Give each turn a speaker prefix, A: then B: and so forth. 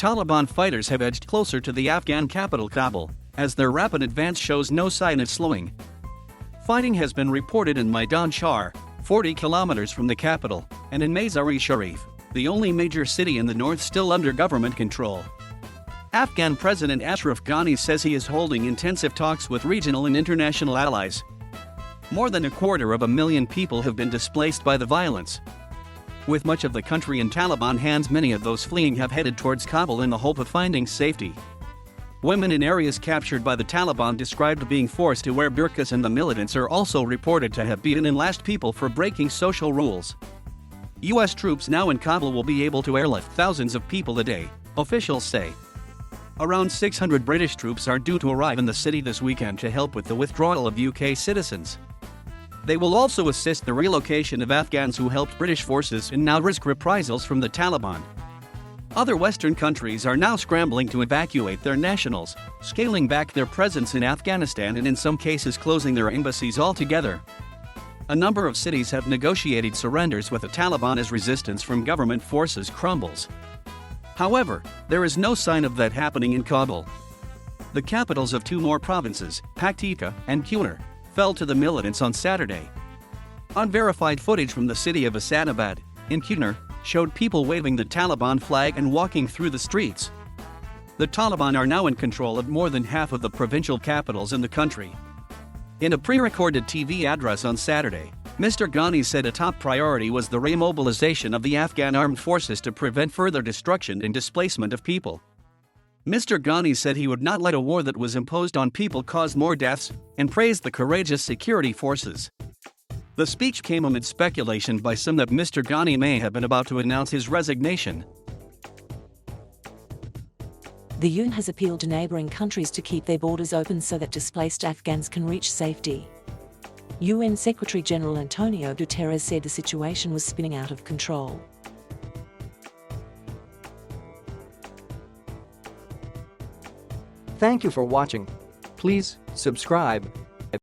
A: Taliban fighters have edged closer to the Afghan capital Kabul, as their rapid advance shows no sign of slowing. Fighting has been reported in Maidan Shar, 40 kilometers from the capital, and in Mazar-e-Sharif, the only major city in the north still under government control. Afghan President Ashraf Ghani says he is holding intensive talks with regional and international allies. More than 250,000 people have been displaced by the violence. With much of the country in Taliban hands, many of those fleeing have headed towards Kabul in the hope of finding safety. Women in areas captured by the Taliban described being forced to wear burqas, and the militants are also reported to have beaten and lashed people for breaking social rules. U.S. troops now in Kabul will be able to airlift thousands of people a day, officials say. Around 600 British troops are due to arrive in the city this weekend to help with the withdrawal of UK citizens. They will also assist the relocation of Afghans who helped British forces and now risk reprisals from the Taliban. Other Western countries are now scrambling to evacuate their nationals, scaling back their presence in Afghanistan and in some cases closing their embassies altogether. A number of cities have negotiated surrenders with the Taliban as resistance from government forces crumbles. However, there is no sign of that happening in Kabul. The capitals of two more provinces, Paktika and Kunar, fell to the militants on Saturday. Unverified footage from the city of Asadabad, in Kunar, showed people waving the Taliban flag and walking through the streets. The Taliban are now in control of more than half of the provincial capitals in the country. In a pre-recorded TV address on Saturday, Mr. Ghani said a top priority was the remobilization of the Afghan armed forces to prevent further destruction and displacement of people. Mr. Ghani said he would not let a war that was imposed on people cause more deaths, and praised the courageous security forces. The speech came amid speculation by some that Mr. Ghani may have been about to announce his resignation.
B: The UN has appealed to neighboring countries to keep their borders open so that displaced Afghans can reach safety. UN Secretary-General Antonio Guterres said the situation was spinning out of control.
C: Thank you for watching. Please subscribe.